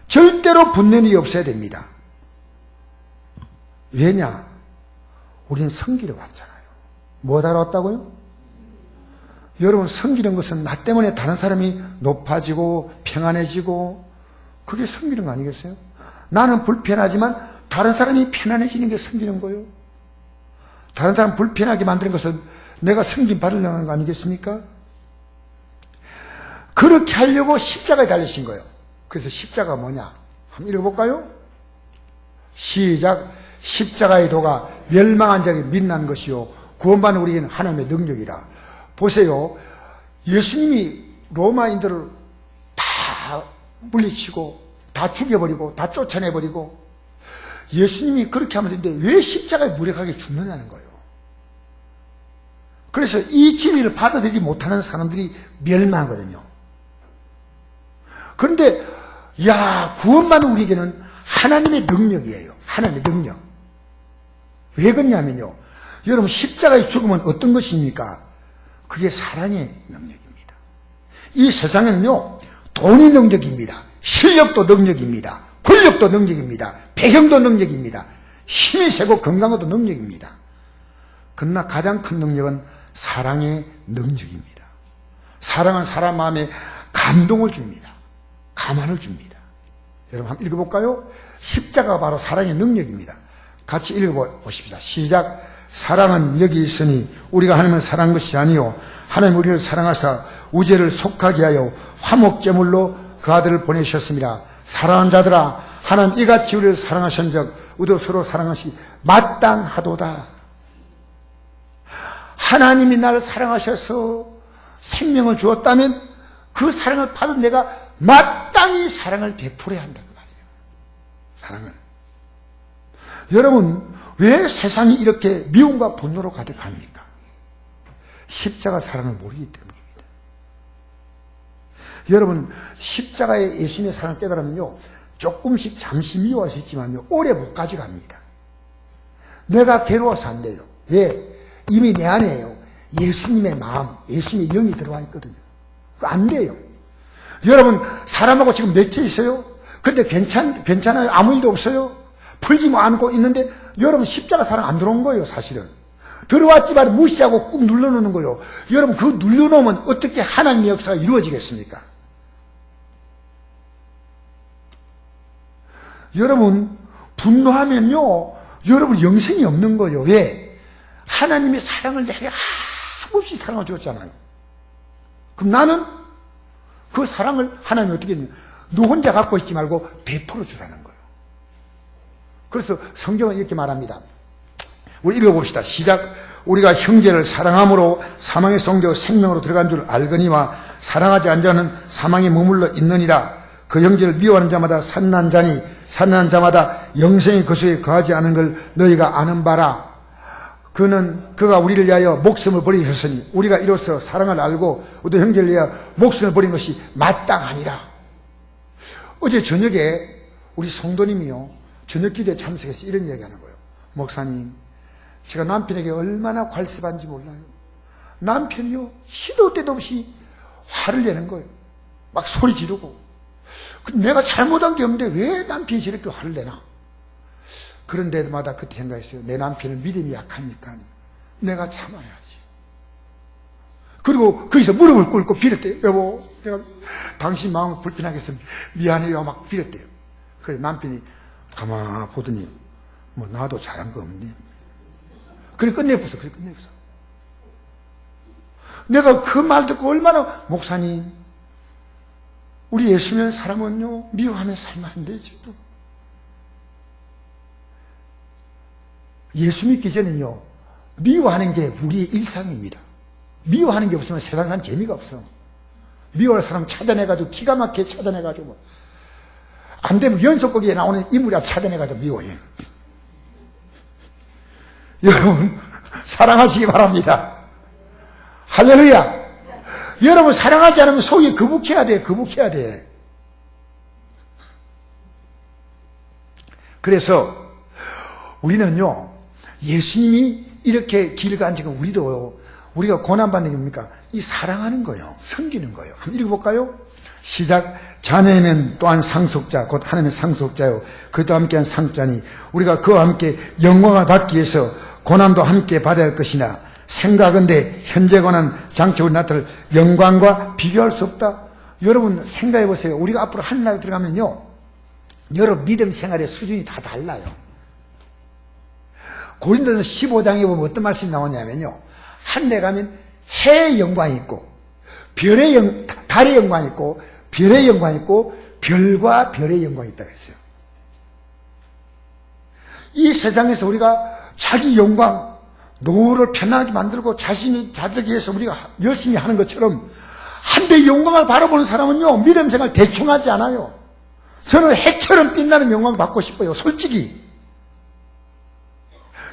절대로 분열이 없어야 됩니다. 왜냐? 우리는 섬기러 왔잖아요. 뭐 하러 왔다고요? 여러분, 섬기는 것은 나 때문에 다른 사람이 높아지고 평안해지고, 그게 섬기는 거 아니겠어요? 나는 불편하지만 다른 사람이 편안해지는 게 섬기는 거예요. 다른 사람 불편하게 만드는 것은 내가 섬김 받으려는 거 아니겠습니까? 그렇게 하려고 십자가에 달리신 거예요. 그래서 십자가 뭐냐? 한번 읽어볼까요? 시작. 십자가의 도가 멸망한 자에게 빛난 것이요 구원받는 우리에게는 하나님의 능력이라. 보세요. 예수님이 로마인들을 다 물리치고 다 죽여버리고 다 쫓아내버리고 예수님이 그렇게 하면 되는데 왜 십자가에 무력하게 죽느냐는 거예요. 그래서 이 진리를 받아들이지 못하는 사람들이 멸망하거든요. 그런데 구원받는 우리에게는 하나님의 능력이에요. 하나님의 능력. 왜 그러냐면요, 여러분, 십자가의 죽음은 어떤 것입니까? 그게 사랑의 능력입니다. 이 세상에는요, 돈이 능력입니다. 실력도 능력입니다. 권력도 능력입니다. 배경도 능력입니다. 힘이 세고 건강도 능력입니다. 그러나 가장 큰 능력은 사랑의 능력입니다. 사랑은 사람 마음에 감동을 줍니다. 가만을 줍니다. 여러분 한번 읽어볼까요? 십자가가 바로 사랑의 능력입니다. 같이 읽어보십시다. 시작. 사랑은 여기 있으니 우리가 하나님을 사랑한 것이 아니요 하나님 우리를 사랑하사 우주를 속하게 하여 화목제물로 그 아들을 보내셨습니다. 사랑하는 자들아, 하나님 이같이 우리를 사랑하신 적 우리도 서로 사랑하시 마땅하도다. 하나님이 나를 사랑하셔서 생명을 주었다면 그 사랑을 받은 내가 마땅히 사랑을 베풀어야 한다는 말이에요. 사랑을. 여러분, 왜 세상이 이렇게 미움과 분노로 가득합니까? 십자가 사랑을 모르기 때문입니다. 여러분, 십자가의 예수님의 사랑을 깨달으면요, 조금씩 잠시 미워할 수 있지만요, 오래 못 가져갑니다. 내가 괴로워서 안 돼요. 왜? 이미 내 안에요, 예수님의 마음, 예수님의 영이 들어와 있거든요. 안 돼요. 여러분, 사람하고 지금 맺혀 있어요? 근데 괜찮아요? 아무 일도 없어요? 풀지 않고 있는데, 여러분 십자가 사랑 안 들어온 거예요, 사실은. 들어왔지만 무시하고 꾹 눌러놓는 거예요. 여러분, 그 눌러놓으면 어떻게 하나님의 역사가 이루어지겠습니까? 여러분, 분노하면요, 여러분 영생이 없는 거예요. 왜? 하나님의 사랑을 내게 한없이 사랑을 주었잖아요. 그럼 나는 그 사랑을 하나님이 어떻게 했냐? 너 혼자 갖고 있지 말고 베풀어 주라는 거예요. 그래서 성경은 이렇게 말합니다. 우리 읽어봅시다. 시작. 우리가 형제를 사랑함으로 사망의 옮겨 생명으로 들어간 줄 알거니와 사랑하지 않는 자는 사망에 머물러 있느니라. 그 형제를 미워하는 자마다 산난 자니 산난 자마다 영생의 거수에 거하지 않은 걸 너희가 아는 바라. 그가 우리를 위하여 목숨을 버리셨으니 우리가 이로써 사랑을 알고 우리 형제를 위하여 목숨을 버린 것이 마땅하니라. 어제 저녁에 우리 성도님이요, 저녁 기도에 참석해서 이런 얘기하는 거예요. 목사님, 제가 남편에게 얼마나 괄습한지 몰라요. 남편이요, 시도 때도 없이 화를 내는 거예요. 막 소리 지르고. 내가 잘못한 게 없는데 왜 남편이 저렇게 화를 내나? 그런 데마다 그때 생각했어요. 내 남편은 믿음이 약하니까 내가 참아야지. 그리고 거기서 무릎을 꿇고 빌었대요. 여보, 내가 당신 마음을 불편하게 해서 미안해요. 막 빌었대요. 그래 남편이 가만 보더니 뭐 나도 잘한 거 없네. 그래 끝내부서. 내가 그 말 듣고 얼마나, 목사님, 우리 예수면 사람은요 미워하면 살면 안 되죠. 예수 믿기 전에는요, 미워하는 게 우리의 일상입니다. 미워하는 게 없으면 세상에 한 재미가 없어. 미워할 사람 찾아내가지고, 기가 막히게 찾아내가지고, 안 되면 연속극에 나오는 인물이 찾아내가지고 미워해. 여러분, 사랑하시기 바랍니다. 할렐루야. 여러분, 사랑하지 않으면 속이 거북해야 돼. 그래서, 우리는요, 예수님이 이렇게 길을 간 지금 우리가 고난받는 게 뭡니까? 이 사랑하는 거예요. 섬기는 거예요. 한번 읽어볼까요? 시작. 자녀이면 또한 상속자, 곧 하나님의 상속자요. 그도 함께한 상속자니 우리가 그와 함께 영광을 받기 위해서 고난도 함께 받아야 할 것이나 생각은데 현재 고난 장차 우리 나타날 영광과 비교할 수 없다. 여러분 생각해 보세요. 우리가 앞으로 하늘나라에 들어가면요, 여러분 믿음 생활의 수준이 다 달라요. 고린도서 15장에 보면 어떤 말씀이 나오냐면요, 하늘에 가면 해의 영광이 있고 달의 영광이 있고 별의 영광이 있고 별과 별의 영광이 있다고 했어요. 이 세상에서 우리가 자기 영광, 노후를 편하게 만들고 자신이 자들기 위해서 우리가 열심히 하는 것처럼 한데 영광을 바라보는 사람은요, 믿음 생활 대충 하지 않아요. 저는 해처럼 빛나는 영광을 받고 싶어요, 솔직히.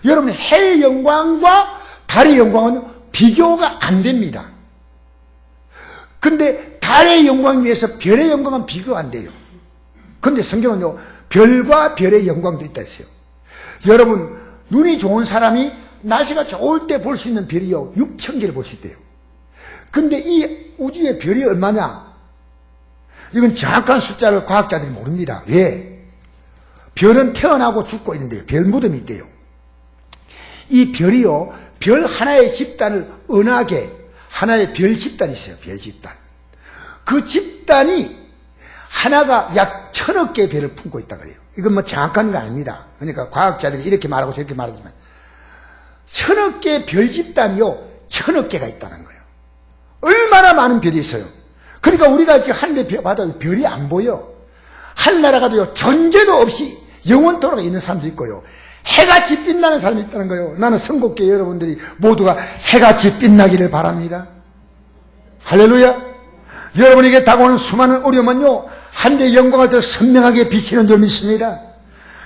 여러분, 해의 영광과 달의 영광은 비교가 안 됩니다. 근데 달의 영광 위해서 별의 영광은 비교가 안 돼요. 근데 성경은요, 별과 별의 영광도 있다 했어요. 여러분, 눈이 좋은 사람이 날씨가 좋을 때 볼 수 있는 별이요, 6,000개를 볼 수 있대요. 근데 이 우주의 별이 얼마냐? 이건 정확한 숫자를 과학자들이 모릅니다. 왜? 별은 태어나고 죽고 있는데요, 별 무덤이 있대요. 이 별이요, 별 하나의 집단을 은하계, 하나의 별 집단이 있어요. 별 집단. 그 집단이 하나가 약 1,000억 개의 별을 품고 있다 그래요. 이건 뭐 정확한 거 아닙니다. 그러니까 과학자들이 이렇게 말하고 저렇게 말하지만 1,000억 개의 별 집단이요, 1,000억 개가 있다는 거예요. 얼마나 많은 별이 있어요. 그러니까 우리가 지금 하늘에 봐도 별이 안 보여. 하늘나라 가도요, 존재도 없이 영원토록 있는 사람도 있고요, 해같이 빛나는 사람이 있다는 거예요. 나는 선곡계 여러분들이 모두가 해같이 빛나기를 바랍니다. 할렐루야. 여러분에게 다가오는 수많은 어려움은요, 한대의 영광을 더 선명하게 비치는 줄 믿습니다.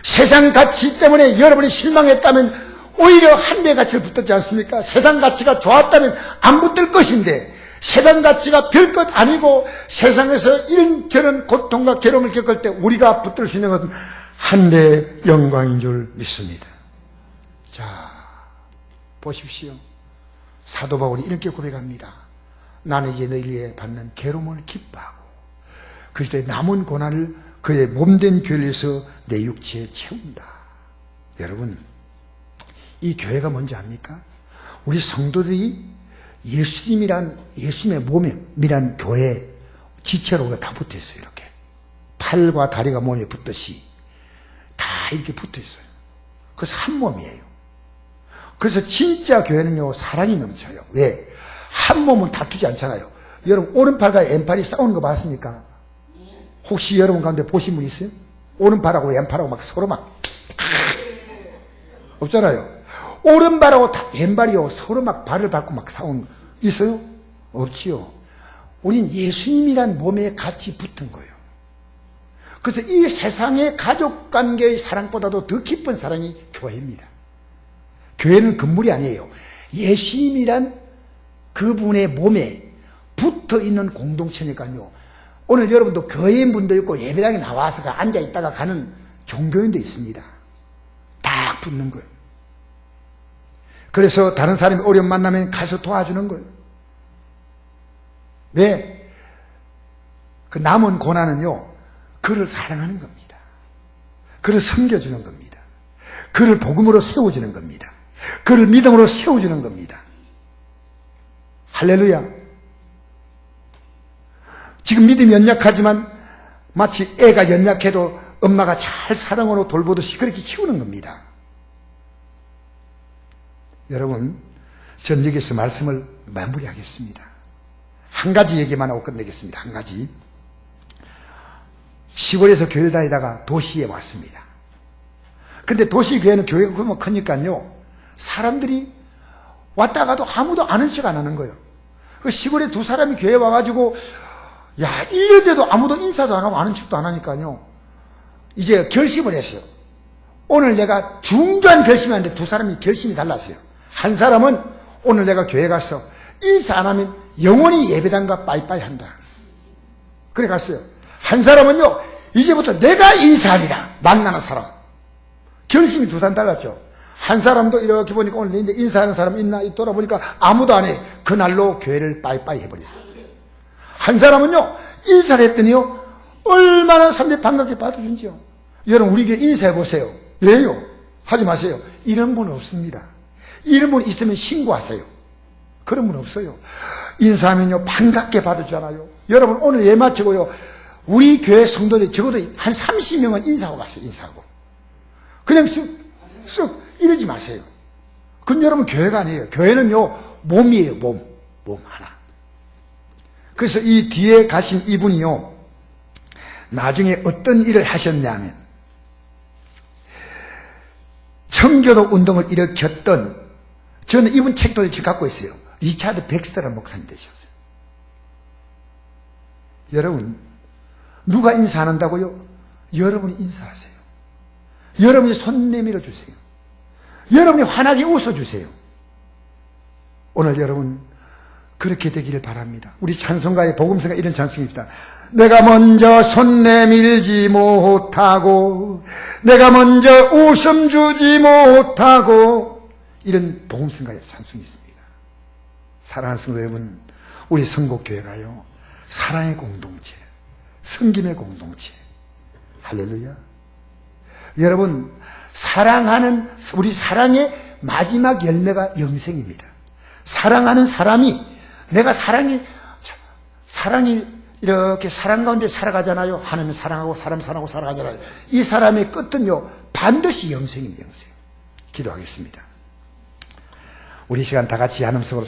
세상 가치 때문에 여러분이 실망했다면 오히려 한대의 가치를 붙들지 않습니까? 세상 가치가 좋았다면 안 붙들 것인데, 세상 가치가 별것 아니고 세상에서 이런저런 고통과 괴로움을 겪을 때 우리가 붙들 수 있는 것은 한대의 영광인 줄 믿습니다. 자, 보십시오. 사도 바울이 이렇게 고백합니다. 나는 이제 너희를 위해 받는 괴로움을 기뻐하고 그리스도의 남은 고난을 그의 몸된 교회를 위해서 내 육체에 채운다. 여러분, 이 교회가 뭔지 압니까? 우리 성도들이 예수님의 몸이란 교회 지체로 다 붙어 있어요. 이렇게 팔과 다리가 몸에 붙듯이 다 이렇게 붙어 있어요. 그래서 한 몸이에요. 그래서 진짜 교회는요, 사랑이 넘쳐요. 왜? 한 몸은 다투지 않잖아요. 여러분, 오른팔과 왼팔이 싸우는 거 봤습니까? 혹시 여러분 가운데 보신 분 있어요? 오른팔하고 왼팔하고 막 서로 막 없잖아요. 오른발하고 왼발이요, 서로 막 발을 밟고 막 싸우는 거 있어요? 없지요. 우린 예수님이란 몸에 같이 붙은 거예요. 그래서 이 세상의 가족관계의 사랑보다도 더 깊은 사랑이 교회입니다. 교회는 건물이 아니에요. 예수님이란 그분의 몸에 붙어 있는 공동체니까요. 오늘 여러분도 교회인분도 있고 예배당에 나와서 앉아있다가 가는 종교인도 있습니다. 딱 붙는 거예요. 그래서 다른 사람이 어려움 만나면 가서 도와주는 거예요. 왜? 그 남은 고난은요, 그를 사랑하는 겁니다. 그를 섬겨주는 겁니다. 그를 복음으로 세워주는 겁니다. 그를 믿음으로 세워주는 겁니다. 할렐루야. 지금 믿음이 연약하지만 마치 애가 연약해도 엄마가 잘 사랑으로 돌보듯이 그렇게 키우는 겁니다. 여러분, 전 여기서 말씀을 마무리하겠습니다. 한 가지 얘기만 하고 끝내겠습니다. 한 가지. 시골에서 교회를 다니다가 도시에 왔습니다. 근데 도시 교회는 교회가 그러면 크니까요, 사람들이 왔다 가도 아무도 아는 척 안 하는 거예요. 그 시골에 두 사람이 교회에 와가지고, 야, 1년 돼도 아무도 인사도 안 하고 아는 척도 안 하니까요, 이제 결심을 했어요. 오늘 내가 중요한 결심을 했는데 두 사람이 결심이 달랐어요. 한 사람은 오늘 내가 교회 가서 인사 안 하면 영원히 예배당과 빠이빠이 한다. 그래 갔어요. 한 사람은요, 이제부터 내가 인사하리라. 만나는 사람. 결심이 두 사람 달랐죠. 한 사람도 이렇게 보니까 오늘 이제 인사하는 사람 있나 돌아보니까 아무도 안 해. 그날로 교회를 빠이빠이 해버렸어요. 한 사람은요, 인사를 했더니요, 얼마나 사람들이 반갑게 받아준지요. 여러분, 우리 교회 인사해 보세요. 왜요? 하지 마세요. 이런 분 없습니다. 이런 분 있으면 신고하세요. 그런 분 없어요. 인사하면요, 반갑게 받아주잖아요. 여러분, 오늘 예 마치고요, 우리 교회 성도들이 적어도 한 30명은 인사하고 가세요. 인사하고. 그냥 쓱 이러지 마세요. 그건 여러분 교회가 아니에요. 교회는요, 몸이에요. 몸 하나. 그래서 이 뒤에 가신 이분이요, 나중에 어떤 일을 하셨냐면, 청교도 운동을 일으켰던, 저는 이분 책도 지금 갖고 있어요. 리차드 백스터라는 목사님 되셨어요. 여러분, 누가 인사 안 한다고요? 여러분이 인사하세요. 여러분이 손 내밀어 주세요. 여러분이 환하게 웃어주세요. 오늘 여러분 그렇게 되기를 바랍니다. 우리 찬송가의 복음성가 이런 찬송입니다. 내가 먼저 손 내밀지 못하고 내가 먼저 웃음 주지 못하고, 이런 복음성가의 찬송이 있습니다. 사랑하는 성도 여러분, 우리 선곡교회가요, 사랑의 공동체, 섬김의 공동체. 할렐루야. 여러분, 사랑하는, 우리 사랑의 마지막 열매가 영생입니다. 사랑하는 사람이, 내가 사랑이 이렇게 사랑 가운데 살아가잖아요. 하나님 사랑하고 사람 사랑하고 살아가잖아요. 이 사람의 끝은요, 반드시 영생입니다. 영생. 기도하겠습니다. 우리 시간 다 같이 한음성으로